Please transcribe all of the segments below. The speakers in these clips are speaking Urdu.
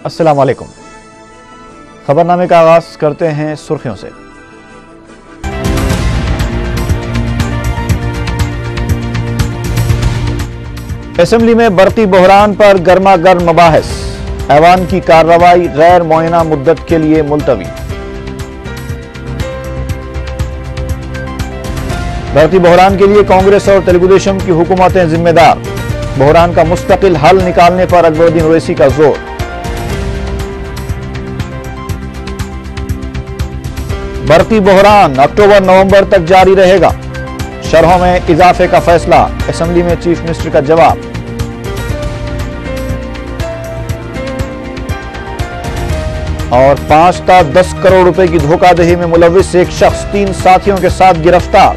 السلام علیکم۔ خبرنامے کا آغاز کرتے ہیں سرخیوں سے۔ اسمبلی میں برقی بحران پر گرما گرم مباحث، ایوان کی کارروائی غیر معینہ مدت کے لیے ملتوی۔ برقی بحران کے لیے کانگریس اور تلگو دیشم کی حکومتیں ذمہ دار، بحران کا مستقل حل نکالنے پر اکبر الدین اویسی کا زور۔ برقی بحران اکتوبر نومبر تک جاری رہے گا، شرحوں میں اضافے کا فیصلہ، اسمبلی میں چیف منسٹر کا جواب۔ اور 5 تا 10 کروڑ روپے کی دھوکہ دہی میں ملوث ایک شخص 3 ساتھیوں کے ساتھ گرفتار،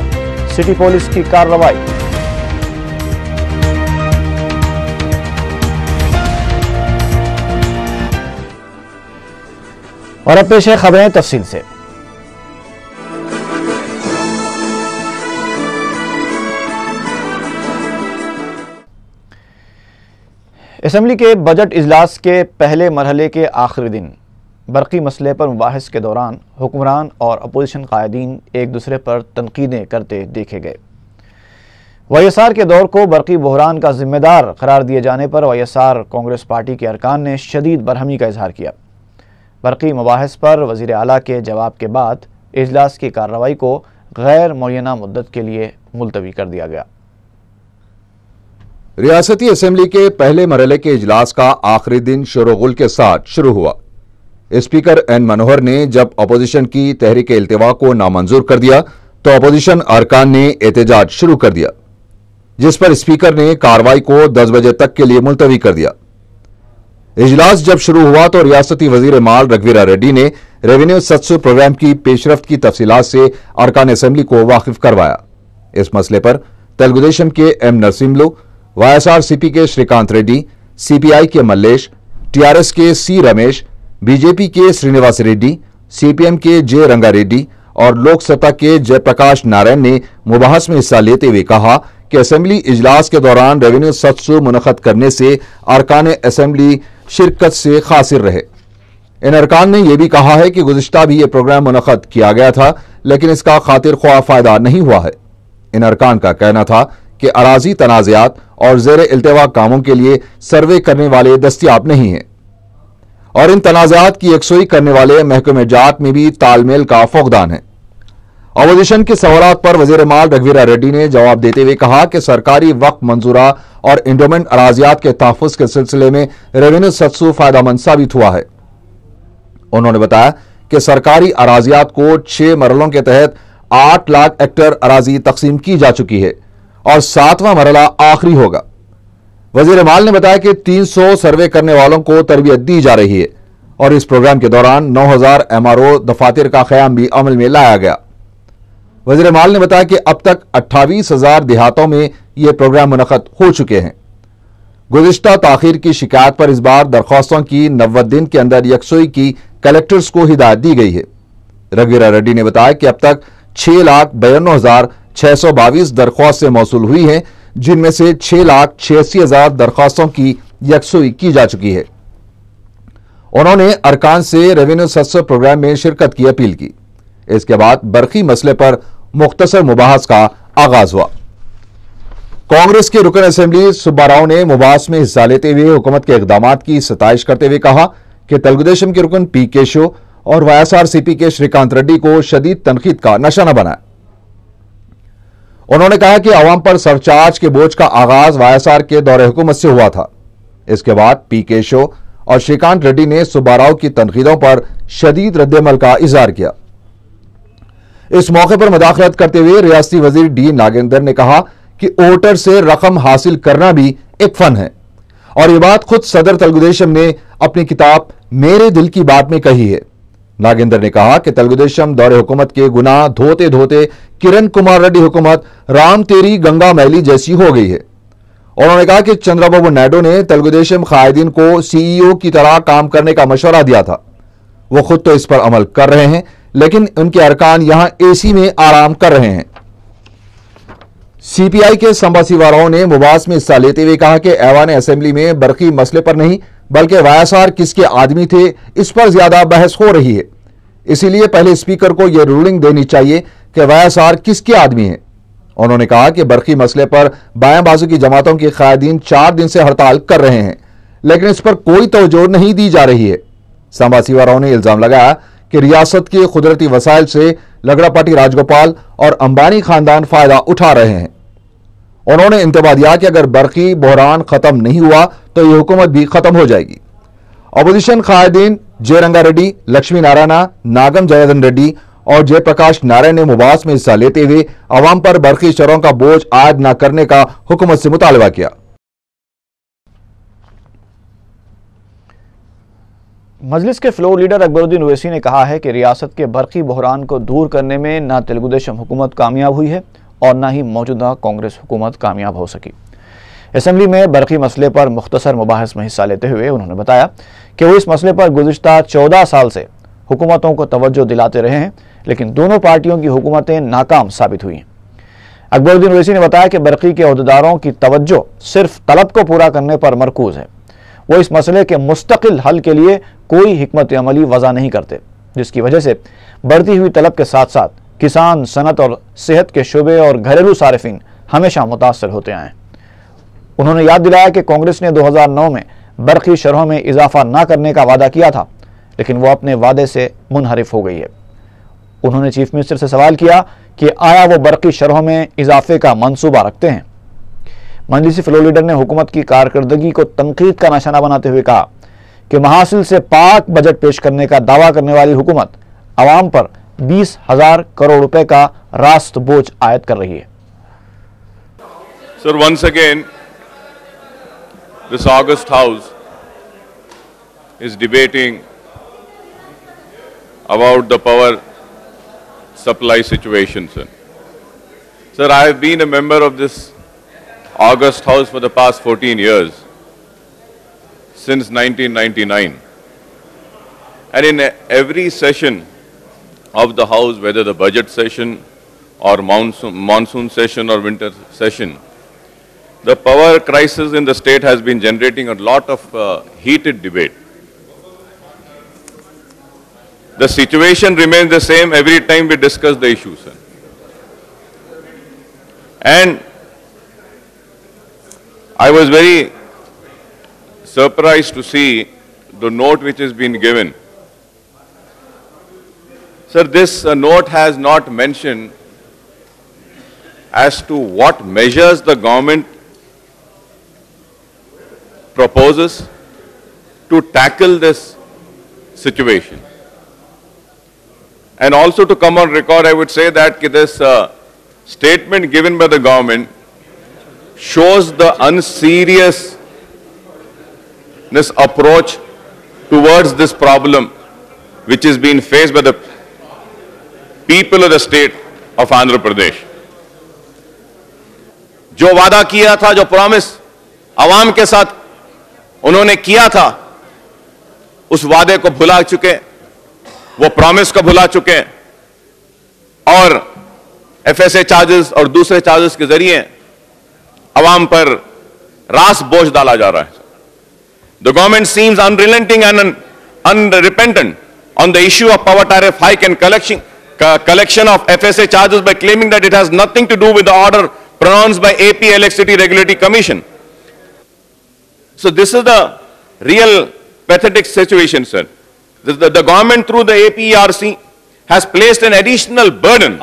سٹی پولیس کی کارروائی۔ اور اب پیش ہے خبریں تفصیل سے۔ اسمبلی کے بجٹ اجلاس کے پہلے مرحلے کے آخری دن برقی مسئلے پر مباحث کے دوران حکمران اور اپوزیشن قائدین ایک دوسرے پر تنقیدیں کرتے دیکھے گئے۔ وائی ایس آر کے دور کو برقی بحران کا ذمہ دار قرار دیے جانے پر Y S R Congress party کے ارکان نے شدید برہمی کا اظہار کیا۔ برقی مباحث پر وزیر اعلیٰ کے جواب کے بعد اجلاس کی کارروائی کو غیر معینہ مدت کے لیے ملتوی کر دیا گیا۔ ریاستی اسمبلی کے پہلے مرحلے کے اجلاس کا آخری دن شور و غل کے ساتھ شروع ہوا۔ اسپیکر این منوہر نے جب اپوزیشن کی تحریک التوا کو نامنظور کر دیا تو اپوزیشن ارکان نے احتجاج شروع کر دیا، جس پر اسپیکر نے کارروائی کو 10 بجے تک کے لیے ملتوی کر دیا۔ اجلاس جب شروع ہوا تو ریاستی وزیر مال رگھویرا ریڈی نے ریونیو ستسو پروگرام کی پیش رفت کی تفصیلات سے ارکان اسمبلی کو واقف کروایا۔ اس مسئلے پر تلگو دیشم کے M Narsimlu, Y S R C P کے شریکانت ریڈی، سی پی آئی کے ملیش، ٹی آر ایس کے سی رمیش، بی جے پی کے سرینیواس ریڈی، سی پی ایم کے جے رنگا ریڈی اور لوک ستا کے جے پرکاش نارائن نے مباحث میں حصہ لیتے ہوئے کہا کہ اسمبلی اجلاس کے دوران ریونیو ستسو منعقد کرنے سے ارکان اسمبلی شرکت سے قاصر رہے۔ ان ارکان نے یہ بھی کہا ہے کہ گزشتہ بھی یہ پروگرام منعقد کیا گیا تھا لیکن اس کا خاطر خواہ فائدہ نہیں ہوا ہے۔ ان ارکان کا کہنا تھا کہ اراضی تنازعات اور زیر التوا کاموں کے لیے سروے کرنے والے دستیاب نہیں ہیں اور ان تنازعات کی یکسوئی کرنے والے محکمہ جات میں بھی تال میل کا فقدان ہے۔ اپوزیشن کے سوالات پر وزیر مال رگھویرا ریڈی نے جواب دیتے ہوئے کہا کہ سرکاری وقف منظورہ اور انڈومنٹ اراضیات کے تحفظ کے سلسلے میں ریونیو ستسو فائدہ مند ثابت ہوا ہے۔ انہوں نے بتایا کہ سرکاری اراضیات کو 6 مرحلوں کے تحت 8 لاکھ ایکڑ اراضی تقسیم کی جا چکی ہے اور 7واں مرحلہ آخری ہوگا۔ وزیر مال نے بتایا کہ 300 سروے کرنے والوں کو تربیت دی جا رہی ہے اور اس پروگرام کے دوران 9000 ایم آر او دفاتر کا قیام بھی عمل میں لایا گیا۔ وزیر مال نے بتایا کہ اب تک 28,000 دیہاتوں میں یہ پروگرام منعقد ہو چکے ہیں۔ گزشتہ تاخیر کی شکایت پر اس بار درخواستوں کی 90 دن کے اندر یکسوئی کی کلیکٹرز کو ہدایت دی گئی ہے۔ رگھویرا ریڈی نے بتایا کہ اب تک 6,92,622 درخواستیں موصول ہوئی ہیں، جن میں سے 6,86,000 درخواستوں کی یکسوئی کی جا چکی ہے۔ انہوں نے ارکان سے ریونیو ستسو پروگرام میں شرکت کی اپیل کی۔ اس کے بعد برقی مسئلے پر مختصر مباحث کا آغاز ہوا۔ کانگریس کے رکن اسمبلی سبا راؤ نے مباحث میں حصہ لیتے ہوئے حکومت کے اقدامات کی ستائش کرتے ہوئے کہا کہ تلگو دیشم کے رکن پی کیشو اور Y S R C P کے شریکانت ریڈی کو شدید تنقید کا نشانہ بنایا۔ انہوں نے کہا کہ عوام پر سرچارج کے بوجھ کا آغاز وائی ایس آر کے دور حکومت سے ہوا تھا۔ اس کے بعد پی کیشو اور شریکانت ریڈی نے سبا راؤ کی تنقیدوں پر شدید رد عمل کا اظہار کیا۔ اس موقع پر مداخلت کرتے ہوئے ریاستی وزیر ڈی ناگیندر نے کہا کہ ووٹر سے رقم حاصل کرنا بھی ایک فن ہے اور یہ بات خود صدر تلگو دیشم نے اپنی کتاب میرے دل کی بات میں کہی ہے۔ ناگیندر نے کہا کہ تلگو دیشم دور حکومت کے گناہ دھوتے دھوتے کرن کمار ریڈی حکومت رام تیری گنگا میلی جیسی ہو گئی ہے۔ انہوں نے کہا کہ چندرا بابو نائیڈو نے تلگو دیشم قائدین کو سی ای او کی طرح کام کرنے کا مشورہ دیا تھا، وہ خود تو اس پر عمل کر رہے ہیں لیکن ان کے ارکان یہاں اے سی میں آرام کر رہے ہیں۔ سی پی آئی کے سمباسیوا راؤ نے مباحث میں حصہ لیتے ہوئے کہا کہ ایوان اسمبلی میں برقی مسئلے پر نہیں بلکہ وائی ایس آر کس کے آدمی تھے اس پر زیادہ بحث ہو رہی ہے، اسی لیے پہلے اسپیکر کو یہ رولنگ دینی چاہیے کہ وائی ایس آر کس کے آدمی ہیں۔ انہوں نے کہا کہ برقی مسئلے پر بائیں بازو کی جماعتوں کے قائدین 4 دن سے ہڑتال کر رہے ہیں لیکن اس پر کوئی توجہ نہیں دی جا رہی ہے۔ سمباسیوا راؤ نے الزام لگایا کہ ریاست کے قدرتی وسائل سے لگڑاپاٹی راجگوپال اور امبانی خاندان فائدہ اٹھا رہے ہیں۔ انہوں نے انتباہ دیا کہ اگر برقی بحران ختم نہیں ہوا تو یہ حکومت بھی ختم ہو جائے گی۔ اپوزیشن قائدین جے رنگا ریڈی، لکشمی نارائنا، ناگم جیادن ریڈی اور جے پرکاش نارائن نے مباحث میں حصہ لیتے ہوئے عوام پر برقی شرحوں کا بوجھ عائد نہ کرنے کا حکومت سے مطالبہ کیا۔ مجلس کے فلور لیڈر اکبر الدین اویسی نے کہا ہے کہ ریاست کے برقی بحران کو دور کرنے میں نہ تلگو دیشم حکومت کامیاب ہوئی ہے اور نہ ہی موجودہ کانگریس حکومت کامیاب ہو سکی۔ اسمبلی میں برقی مسئلے پر مختصر مباحث میں حصہ لیتے ہوئے انہوں نے بتایا کہ وہ اس مسئلے پر گزشتہ 14 سال سے حکومتوں کو توجہ دلاتے رہے ہیں لیکن دونوں پارٹیوں کی حکومتیں ناکام ثابت ہوئی ہیں۔ اکبر الدین اویسی نے بتایا کہ برقی کے عہدیداروں کی توجہ صرف طلب کو پورا کرنے پر مرکوز ہے، وہ اس مسئلے کے مستقل حل کے لیے کوئی حکمت عملی وضع نہیں کرتے، جس کی وجہ سے بڑھتی ہوئی طلب کے ساتھ ساتھ کسان، صنعت اور صحت کے شعبے اور گھریلو صارفین ہمیشہ متاثر ہوتے آئے ہیں۔ انہوں نے یاد دلایا کہ کانگریس نے 2009 میں برقی شرحوں میں اضافہ نہ کرنے کا وعدہ کیا تھا لیکن وہ اپنے وعدے سے منحرف ہو گئی ہے۔ انہوں نے چیف منسٹر سے سوال کیا کہ آیا وہ برقی شرحوں میں اضافے کا منصوبہ رکھتے ہیں۔ مجلسی فلور لیڈر نے حکومت کی کارکردگی کو تنقید کا نشانہ بناتے ہوئے کہا کہ محاصل سے پاک بجٹ پیش کرنے کا دعویٰ کرنے والی حکومت عوام پر 20,000 کروڑ روپے کا راست بوجھ عائد کر رہی ہے۔ Sir, once again, this August House is debating about the power supply situation, sir. Sir, I have been a member of this August House for the past 14 years, since 1999. And in every session of the House, whether the budget session or monsoon session or winter session, the power crisis in the state has been generating a lot of heated debate. The situation remains the same every time we discuss the issue, sir. And I was very surprised to see the note which has been given. Sir, this note has not mentioned as to what measures the government proposes to tackle this situation. And also to come on record, I would say that this statement given by the government shows the unseriousness approach towards this problem which is being faced by the people of the state of Andhra Pradesh. جو وعدہ کیا تھا، جو پرومس عوام کے ساتھ انہوں نے کیا تھا، اس وعدے کو بھلا چکے، وہ پرومس کو بھلا چکے اور ایف ایس اے چارجز اور دوسرے چارجز کے ذریعے عوام پر راس بوجھ ڈالا جا رہا ہے۔ The government seems unrelenting and unrepentant on the issue of power tariff hike and collection of FSA charges by claiming that it has nothing to do with the order pronounced by AP Electricity Regulatory Commission. So this is the real pathetic situation, sir. The government through the APERC has placed an additional burden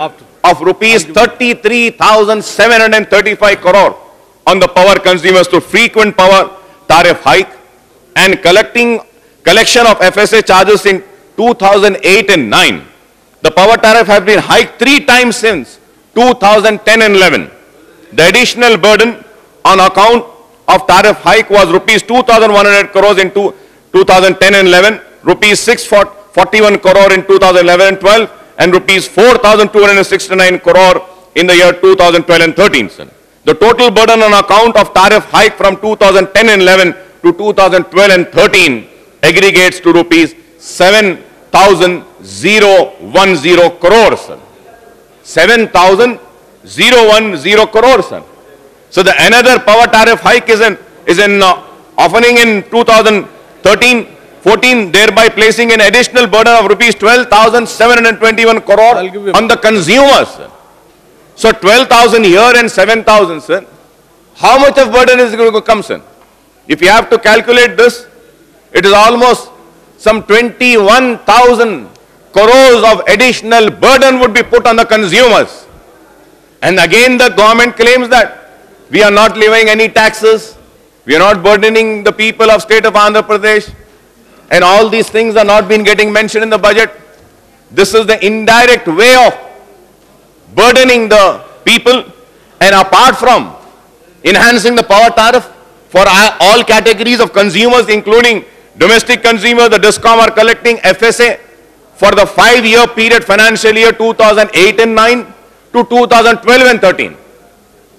of rupees 33,735 crore on the power consumers through frequent power tariff hike and collection of FSA charges in 2008 and 9. The power tariff has been hiked 3 times since 2010 and 11. The additional burden on account of tariff hike was rupees 2,100 crores in 2010 and 11, rupees 641 crore in 2011 and 12, and rupees 4,269 crore in the year 2012 and 13. Sir. The total burden on account of tariff hike from 2010 and 11 to 2012 and 13 aggregates to rupees 7,010 crores. 7,010 1,010 crores, sir. So the another power tariff hike is offering in 2013-14, thereby placing an additional burden of rupees 12,721 crore on the consumers, sir. So 12,000 here and 7,000, sir. How much of burden is going to come, sir? If you have to calculate this, it is almost some 21,000 crores of additional burden would be put on the consumers. And again the government claims that we are not levying any taxes, we are not burdening the people of state of Andhra Pradesh, and all these things are not been getting mentioned in the budget. This is the indirect way of burdening the people, and apart from enhancing the power tariff for all categories of consumers, including domestic consumers, the DISCOM are collecting FSA for the 5-year period, financial year 2008 and 9 to 2012 and 13.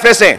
FSA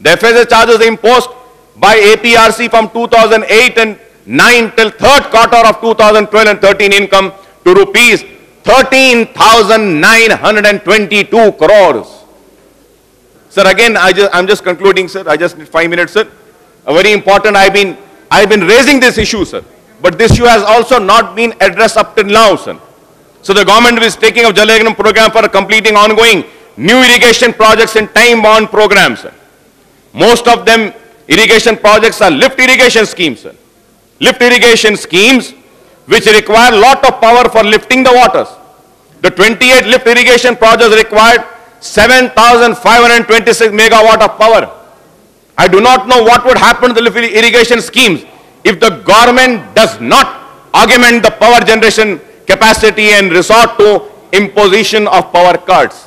The FSA charges imposed by APRC from 2008 and 9 till 3rd quarter of 2012 and 13 income to rupees 13,922 crores. Sir, again, I'm just concluding, sir. I just need 5 minutes, sir. A very important, I've been raising this issue, sir. But this issue has also not been addressed up till now, sir. So the government is taking up Jal Yojana program for completing ongoing new irrigation projects and time-bound programs, sir. Most of them irrigation projects are lift irrigation schemes, sir. Lift irrigation schemes which require lot of power for lifting the waters. The 28 lift irrigation projects required 7,526 megawatt of power. I do not know what would happen to the lift irrigation schemes if the government does not augment the power generation capacity and resort to imposition of power cuts.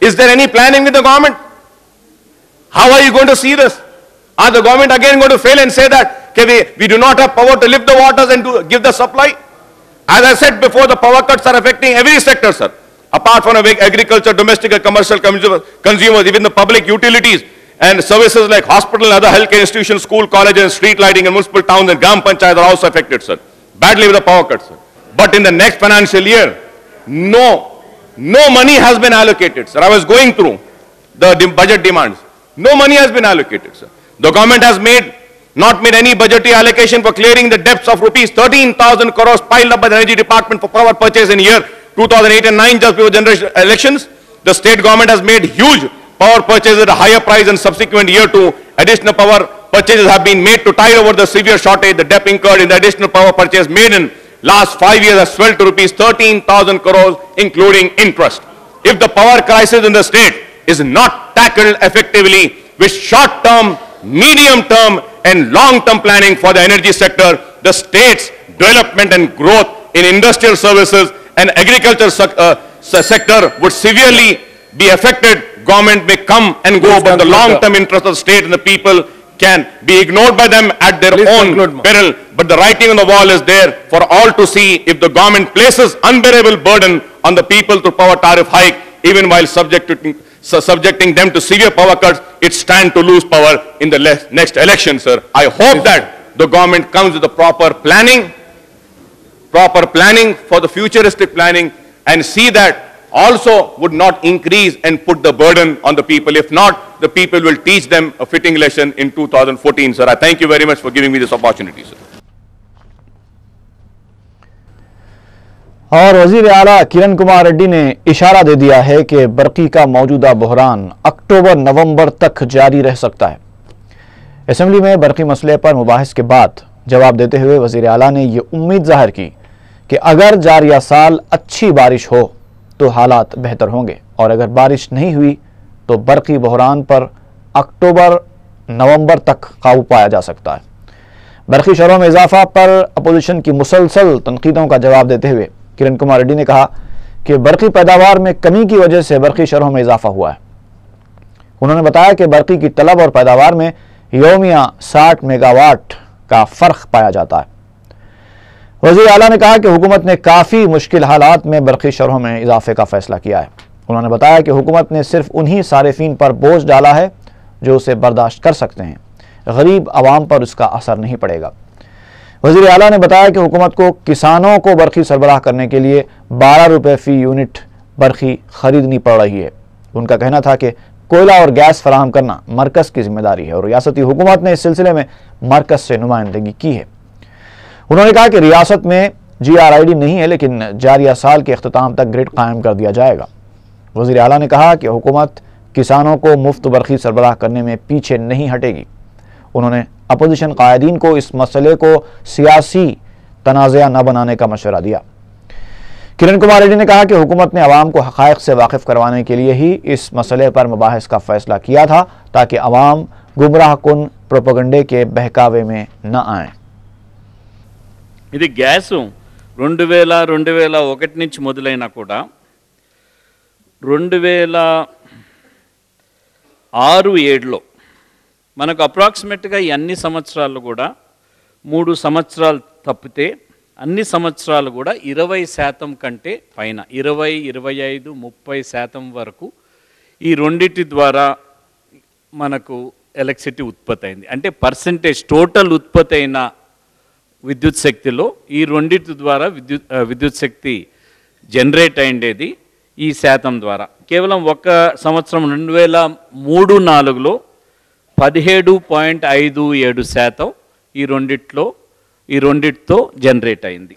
Is there any planning with the government? How are you going to see this? Are the government again going to fail and say that we do not have power to lift the waters and to give the supply? As I said before, the power cuts are affecting every sector, sir. Apart from agriculture, domestic and commercial consumers, even the public utilities and services like hospital and other healthcare institutions, school, colleges, and street lighting and municipal towns and gram panchayats are also affected, sir. Badly with the power cuts, sir. But in the next financial year, no money has been allocated, sir. I was going through the budget demands. No money has been allocated, sir. The government has not made any budgetary allocation for clearing the debts of rupees 13,000 crores piled up by the Energy Department for power purchase in year 2008 and 9 just before general elections. The state government has made huge power purchases at a higher price in subsequent year to additional power purchases have been made to tide over the severe shortage. The debt incurred in the additional power purchase made in last 5 years has swelled to rupees 13,000 crores, including interest. If the power crisis in the state is not tackled effectively with short-term, medium-term and long-term planning for the energy sector, the state's development and growth in industrial services and agriculture sector would severely be affected. Government may come and go, but the long-term interest of the state and the people can be ignored by them at their own peril. But the writing on the wall is there for all to see. If the government places unbearable burden on the people through power tariff hike, even while subjecting them to severe power cuts, it stands to lose power in the next election, sir. I hope that the government comes with the proper planning for the futuristic planning, and see that also would not increase and put the burden on the people. If not, the people will teach them a fitting lesson in 2014, sir. I thank you very much for giving me this opportunity, sir. اور وزیر اعلیٰ کرن کمار ریڈی نے اشارہ دے دیا ہے کہ برقی کا موجودہ بحران اکتوبر نومبر تک جاری رہ سکتا ہے. اسمبلی میں برقی مسئلے پر مباحث کے بعد جواب دیتے ہوئے وزیر اعلیٰ نے یہ امید ظاہر کی کہ اگر جاریہ سال اچھی بارش ہو تو حالات بہتر ہوں گے، اور اگر بارش نہیں ہوئی تو برقی بحران پر اکتوبر نومبر تک قابو پایا جا سکتا ہے. برقی شرحوں میں اضافہ پر اپوزیشن کی مسلسل تنقیدوں کا جواب دیتے ہوئے کرن کمار ریڈی نے کہا کہ برقی پیداوار میں کمی کی وجہ سے برقی شرحوں میں اضافہ ہوا ہے. انہوں نے بتایا کہ برقی کی طلب اور پیداوار میں یومیہ 60 میگا واٹ کا فرق پایا جاتا ہے۔ وزیر اعلیٰ نے کہا کہ حکومت نے کافی مشکل حالات میں برقی شرحوں میں اضافے کا فیصلہ کیا ہے۔ انہوں نے بتایا کہ حکومت نے صرف انہی صارفین پر بوجھ ڈالا ہے جو اسے برداشت کر سکتے ہیں، غریب عوام پر اس کا اثر نہیں پڑے گا۔ وزیر اعلیٰ نے بتایا کہ حکومت کو کسانوں کو برقی سربراہ کرنے کے لیے 12 روپے فی یونٹ برقی خریدنی پڑ رہی ہے۔ ان کا کہنا تھا کہ کوئلہ اور گیس فراہم کرنا مرکز کی ذمہ داری ہے اور ریاستی حکومت نے اس سلسلے میں مرکز سے نمائندگی کی ہے۔ انہوں نے کہا کہ ریاست میں GRID نہیں ہے لیکن جاریہ سال کے اختتام تک گرڈ قائم کر دیا جائے گا۔ وزیر اعلیٰ نے کہا کہ حکومت کسانوں کو مفت برقی سربراہ کرنے میں پیچھے نہیں ہٹے گی۔ انہوں نے اپوزیشن قائدین کو اس مسئلے کو سیاسی تنازعہ نہ بنانے کا مشورہ دیا۔ کرن کمار ریڈی نے کہا کہ حکومت نے عوام کو حقائق سے واقف کروانے کے لیے ہی اس مسئلے پر مباحث کا فیصلہ کیا تھا تاکہ عوام گمراہ کن پروپیگنڈے کے بہکاوے میں نہ آئیں۔ ఇది గ్యాసు 2001 నుంచి మొదలైనా కూడా 2006-7లో మనకు అప్రాక్సిమేట్గా ఈ అన్ని సంవత్సరాలు కూడా 3 సంవత్సరాలు తప్పితే అన్ని సంవత్సరాలు కూడా 20% కంటే పైన 20, 25, 30% వరకు ఈ రెండిటి ద్వారా మనకు ఎలక్ట్రిసిటీ ఉత్పత్తి అయింది। అంటే పర్సెంటేజ్ టోటల్ ఉత్పత్తి అయిన విద్యుత్ శక్తిలో ఈ రెండిటి ద్వారా విద్యుత్ శక్తి జనరేట్ అయ్యేది ఈ శాతం ద్వారా। కేవలం ఒక సంవత్సరం 2003-4లో 17.57% ఈ రెండిటితో జనరేట్ అయింది।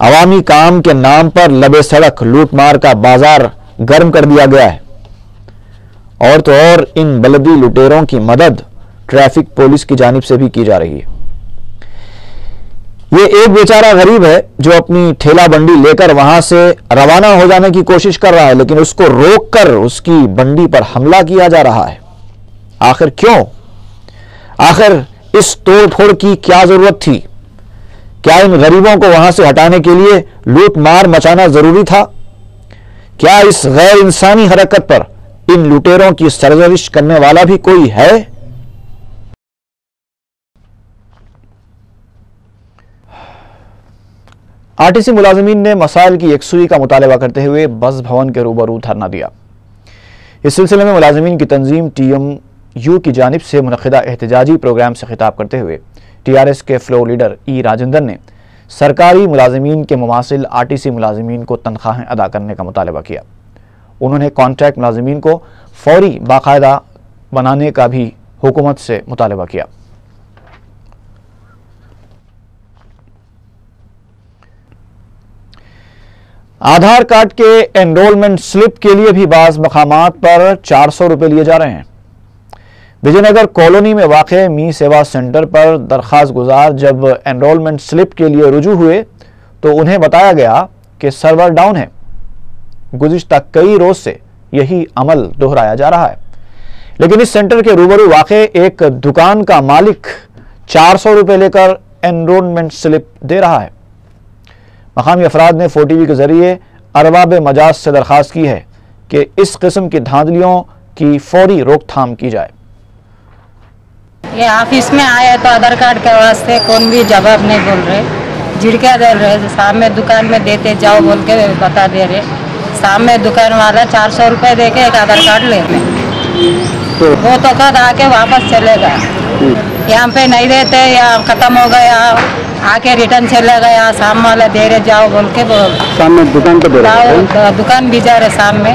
عوامی کام کے نام پر لبے سڑک لوٹ مار کا بازار گرم کر دیا گیا ہے، اور تو اور ان بلدی لٹیروں کی مدد ٹریفک پولیس کی جانب سے بھی کی جا رہی ہے۔ یہ ایک بیچارہ غریب ہے جو اپنی ٹھیلا بنڈی لے کر وہاں سے روانہ ہو جانے کی کوشش کر رہا ہے، لیکن اس کو روک کر اس کی بنڈی پر حملہ کیا جا رہا ہے۔ آخر کیوں؟ آخر اس توڑ پھوڑ کی کیا ضرورت تھی؟ کیا ان غریبوں کو وہاں سے ہٹانے کے لیے لوٹ مار مچانا ضروری تھا؟ کیا اس غیر انسانی حرکت پر ان لٹیروں کی سرزنش کرنے والا بھی کوئی ہے؟ آرٹیسی ملازمین نے مسائل کی یکسوئی کا مطالبہ کرتے ہوئے بس بھون کے روبرو دھرنا دیا۔ اس سلسلے میں ملازمین کی تنظیم ٹی ایم یو کی جانب سے منعقدہ احتجاجی پروگرام سے خطاب کرتے ہوئے ٹی آر ایس کے فلور لیڈر ای راجندر نے سرکاری ملازمین کے مماثل آرٹیسی ملازمین کو تنخواہیں ادا کرنے کا مطالبہ کیا۔ انہوں نے کانٹریکٹ ملازمین کو فوری باقاعدہ بنانے کا بھی حکومت سے مطالبہ کیا۔ آدھار کارڈ کے انرولمنٹ سلپ کے لیے بھی بعض مقامات پر 400 روپے لیے جا رہے ہیں۔ وجے نگر کالونی میں واقع می سیوا سینٹر پر درخواست گزار جب انرولمنٹ سلپ کے لیے رجوع ہوئے تو انہیں بتایا گیا کہ سرور ڈاؤن ہے۔ گزشتہ کئی روز سے یہی عمل دہرایا جا رہا ہے، لیکن اس سینٹر کے روبرو واقع ایک دکان کا مالک 400 روپے لے کر انرولمنٹ سلپ دے رہا ہے۔ مقامی افراد نے 4 ٹی وی کے ذریعے ارباب مجاز سے درخواست کی ہے کہ اس قسم کی دھاندلیوں کی فوری روک تھام کی جائے۔ یہ آفس میں آئے تو آدھار کارڈ کے واسطے کون بھی جواب نہیں بول رہے، جھڑکیاں دے رہے، سامنے دکان میں دیتے جاؤ بول کے بتا دے رہے، سامنے دکان والا 400 روپے دے کے ایک آدھار کارڈ لے رہے، وہ تو خود آ کے واپس چلے گا، یہاں پہ نہیں دیتے یا ختم ہو گیا آ کے ریٹرن چلے گیا، سامنے والا دے رہے جاؤ بول کے سامنے دکان پہ دے رہے، دکان بھی جا رہے، سامنے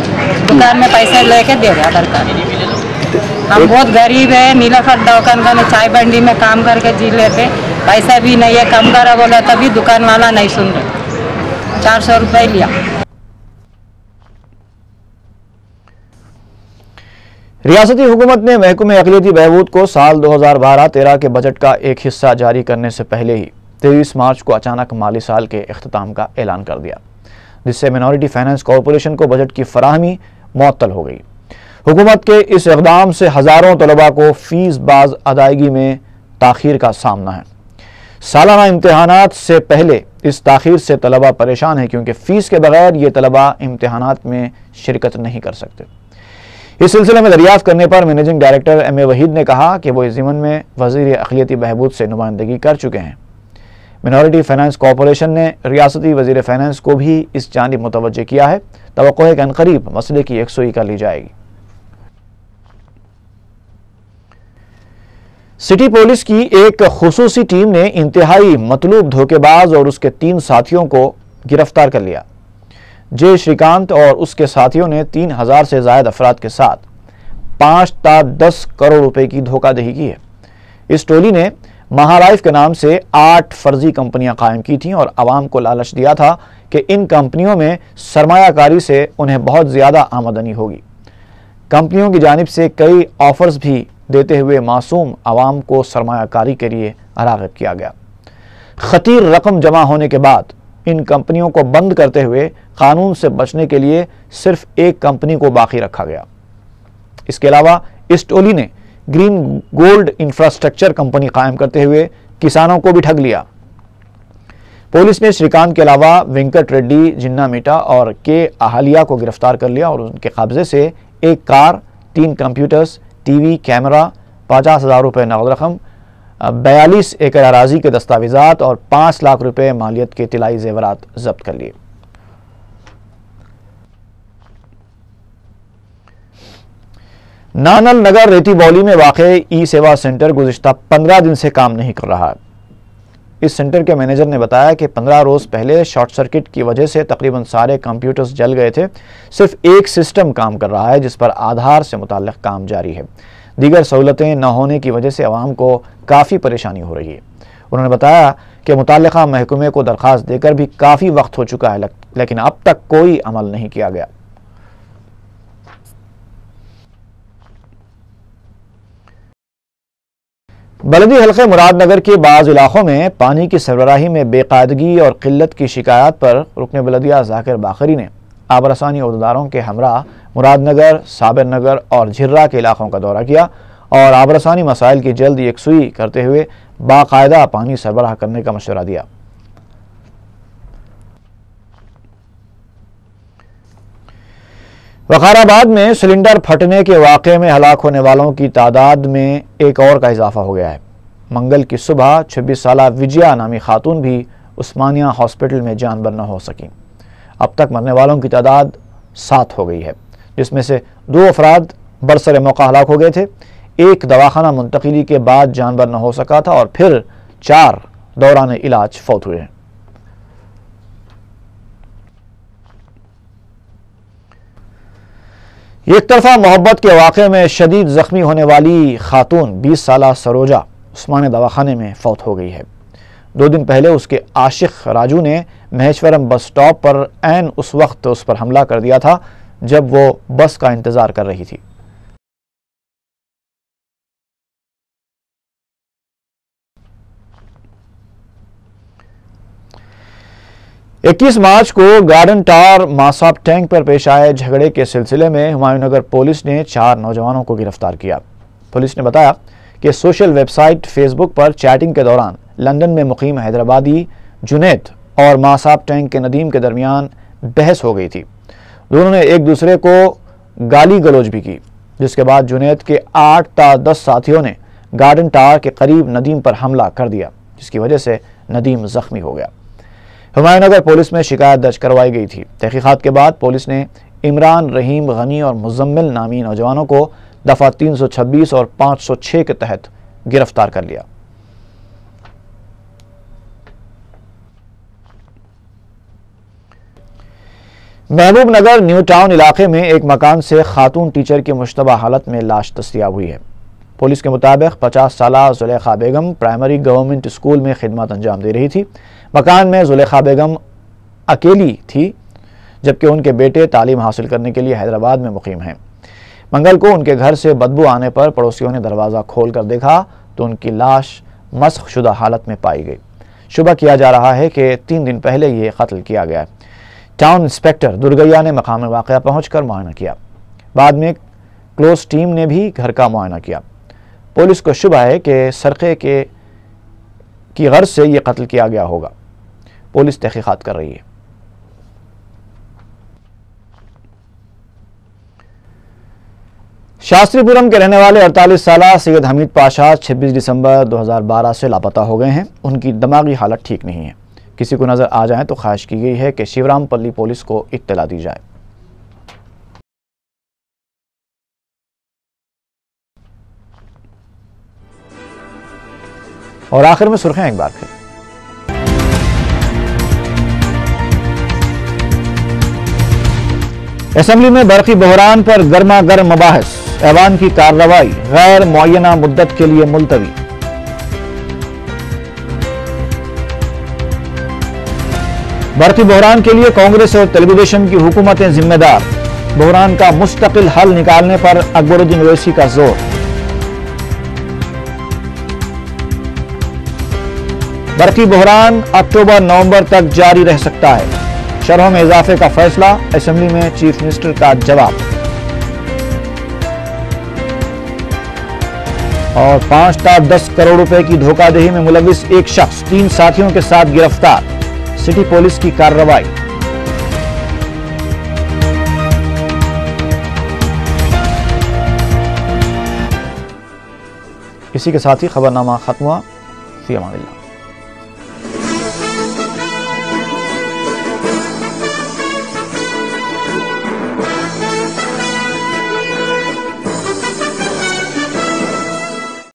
دکان میں پیسے لے کے دے رہے آدھار کارڈ۔ ہم بہت غریب ہے، نیلا فٹ دکان کا چائے بنڈی میں کام کر کے جی لیتے، پیسہ بھی نہیں ہے، کم کرا بولا تبھی دکان والا نہیں سن رہے، 400 روپے لیا۔ ریاستی حکومت نے محکمہ اقلیتی بہبود کو سال 2012-13 کے بجٹ کا ایک حصہ جاری کرنے سے پہلے ہی 23 مارچ کو اچانک مالی سال کے اختتام کا اعلان کر دیا، جس سے منورٹی فائنانس کارپوریشن کو بجٹ کی فراہمی معطل ہو گئی۔ حکومت کے اس اقدام سے ہزاروں طلباء کو فیس باز ادائیگی میں تاخیر کا سامنا ہے۔ سالانہ امتحانات سے پہلے اس تاخیر سے طلباء پریشان ہیں کیونکہ فیس کے بغیر یہ طلباء امتحانات میں شرکت نہیں کر سکتے۔ اس سلسلے میں دریافت کرنے پر مینیجنگ ڈائریکٹر ایم اے وحید نے کہا کہ وہ اس ضمن میں وزیر اقلیتی بہبود سے نمائندگی کر چکے ہیں۔ منورٹی فائنانس کارپوریشن نے ریاستی وزیر فائنانس کو بھی اس جانب متوجہ کیا ہے۔ توقع ہے کہ عنقریب مسئلے کی یکسوئی کر لی جائے گی۔ سٹی پولیس کی ایک خصوصی ٹیم نے انتہائی مطلوب دھوکے باز اور اس کے 3 ساتھیوں کو گرفتار کر لیا۔ جے شریکانت اور اس کے ساتھیوں نے 3000 سے زائد افراد کے ساتھ 5 تا 10 کروڑ روپے کی دھوکہ دہی کی ہے۔ اس ٹولی نے مہالائف کے نام سے 8 فرضی کمپنیاں قائم کی تھیں اور عوام کو لالچ دیا تھا کہ ان کمپنیوں میں سرمایہ کاری سے انہیں بہت زیادہ آمدنی ہوگی۔ کمپنیوں کی جانب سے کئی آفرز بھی دیتے ہوئے معصوم عوام کو سرمایہ کاری کے لیے راغب کیا گیا۔ خطیر رقم جمع ہونے کے بعد ان کمپنیوں کو بند کرتے ہوئے قانون سے بچنے کے لیے صرف ایک کمپنی کو باقی رکھا گیا۔ اس کے علاوہ اس ٹولی نے گرین گولڈ انفراسٹرکچر کمپنی قائم کرتے ہوئے کسانوں کو بھی ٹھگ لیا۔ پولیس نے شریکانت کے علاوہ وینکٹ ریڈی، جنا میٹا اور کے اہالیہ کو گرفتار کر لیا اور ان کے قبضے سے ایک کار، 3 کمپیوٹرز، ٹی وی، کیمرہ، 50,000 روپے نقد رقم، 42 ایکڑ اراضی کے دستاویزات اور 5 لاکھ روپے مالیت کے طلائی زیورات ضبط کر لیے۔ نانل نگر ریتی بولی میں واقع ای سیوا سینٹر گزشتہ 15 دن سے کام نہیں کر رہا ہے۔ اس سینٹر کے مینیجر نے بتایا کہ 15 روز پہلے شارٹ سرکٹ کی وجہ سے تقریباً سارے کمپیوٹرز جل گئے تھے۔ صرف ایک سسٹم کام کر رہا ہے جس پر آدھار سے متعلق کام جاری ہے۔ دیگر سہولتیں نہ ہونے کی وجہ سے عوام کو کافی پریشانی ہو رہی ہے۔ انہوں نے بتایا کہ متعلقہ محکمے کو درخواست دے کر بھی کافی وقت ہو چکا ہے لیکن اب تک کوئی عمل نہیں کیا گیا۔ بلدی حلقے مراد نگر کے بعض علاقوں میں پانی کی سربراہی میں بے قاعدگی اور قلت کی شکایات پر رکن بلدیہ ذاکر باقری نے آبرسانی عہدیداروں کے ہمراہ مراد نگر، صابر نگر اور جھرہ کے علاقوں کا دورہ کیا اور آبرسانی مسائل کی جلد یکسوئی کرتے ہوئے باقاعدہ پانی سربراہ کرنے کا مشورہ دیا۔ وقار آباد میں سلنڈر پھٹنے کے واقعے میں ہلاک ہونے والوں کی تعداد میں ایک اور کا اضافہ ہو گیا ہے۔ منگل کی صبح 26 سالہ وجیا نامی خاتون بھی عثمانیہ ہاسپٹل میں جان بر نہ ہو سکیں۔ اب تک مرنے والوں کی تعداد 7 ہو گئی ہے، جس میں سے 2 افراد برسر موقع ہلاک ہو گئے تھے، ایک دواخانہ منتقلی کے بعد جان بر نہ ہو سکا تھا اور پھر 4 دوران علاج فوت ہوئے ہیں۔ ایک طرفہ محبت کے واقعے میں شدید زخمی ہونے والی خاتون 20 سالہ سروجا عثمانیہ دواخانے میں فوت ہو گئی ہے۔ 2 دن پہلے اس کے عاشق راجو نے مہیشورم بس سٹاپ پر عین اس وقت اس پر حملہ کر دیا تھا جب وہ بس کا انتظار کر رہی تھی۔ اکیس مارچ کو گارڈن ٹار ماساب ٹینک پر پیش آئے جھگڑے کے سلسلے میں ہمایوں نگر پولیس نے 4 نوجوانوں کو گرفتار کیا۔ پولیس نے بتایا کہ سوشل ویب سائٹ فیس بک پر چیٹنگ کے دوران لندن میں مقیم حیدرآبادی جنید اور ماساب ٹینک کے ندیم کے درمیان بحث ہو گئی تھی۔ دونوں نے ایک دوسرے کو گالی گلوچ بھی کی، جس کے بعد جنید کے 8 تا 10 ساتھیوں نے گارڈن ٹار کے قریب ندیم پر حملہ کر دیا، جس کی وجہ سے ندیم زخمی ہو گیا۔ ہمایوں نگر پولیس میں شکایت درج کروائی گئی تھی۔ تحقیقات کے بعد پولیس نے عمران، رحیم، غنی اور مزمل نامی نوجوانوں کو دفعہ 326 اور 506 کے تحت گرفتار کر لیا۔ محبوب نگر نیو ٹاؤن علاقے میں ایک مکان سے خاتون ٹیچر کی مشتبہ حالت میں لاش دستیاب ہوئی ہے۔ پولیس کے مطابق 50 سالہ زلیخا بیگم پرائمری گورنمنٹ اسکول میں خدمات انجام دے رہی تھی۔ مکان میں زلیخا بیگم اکیلی تھی جبکہ ان کے بیٹے تعلیم حاصل کرنے کے لیے حیدرآباد میں مقیم ہیں۔ منگل کو ان کے گھر سے بدبو آنے پر پڑوسیوں نے دروازہ کھول کر دیکھا تو ان کی لاش مسخ شدہ حالت میں پائی گئی۔ شبہ کیا جا رہا ہے کہ 3 دن پہلے یہ قتل کیا گیا ہے۔ ٹاؤن انسپیکٹر درگیا نے مقام واقعہ پہنچ کر معائنہ کیا۔ بعد میں کلوز ٹیم نے بھی گھر کا معائنہ کیا۔ پولیس کو شبہ ہے کہ سرقے کی غرض سے یہ قتل کیا گیا ہوگا۔ پولیس تحقیقات کر رہی ہے۔ شاستری پورم کے رہنے والے 48 سالہ سید حمید پاشا 26 دسمبر 2012 سے لاپتہ ہو گئے ہیں۔ ان کی دماغی حالت ٹھیک نہیں ہے۔ کسی کو نظر آ جائیں تو خواہش کی گئی ہے کہ شیورام پلی پولیس کو اطلاع دی جائے۔ اور آخر میں سرخیاں ایک بار پھر۔ اسمبلی میں برقی بحران پر گرما گرم مباحث، ایوان کی کارروائی غیر معینہ مدت کے لیے ملتوی۔ برقی بحران کے لیے کانگریس اور تلگو دیشم کی حکومتیں ذمہ دار، بحران کا مستقل حل نکالنے پر اکبر الدین اویسی کا زور۔ برقی بحران اکتوبر نومبر تک جاری رہ سکتا ہے، شرحوں میں اضافے کا فیصلہ، اسمبلی میں چیف منسٹر کا جواب۔ اور 5 تا 10 کروڑ روپے کی دھوکہ دہی میں ملوث ایک شخص 3 ساتھیوں کے ساتھ گرفتار، سٹی پولیس کی کارروائی۔ اسی کے ساتھ ہی خبرنامہ ختم ہوا۔ فی امان اللہ۔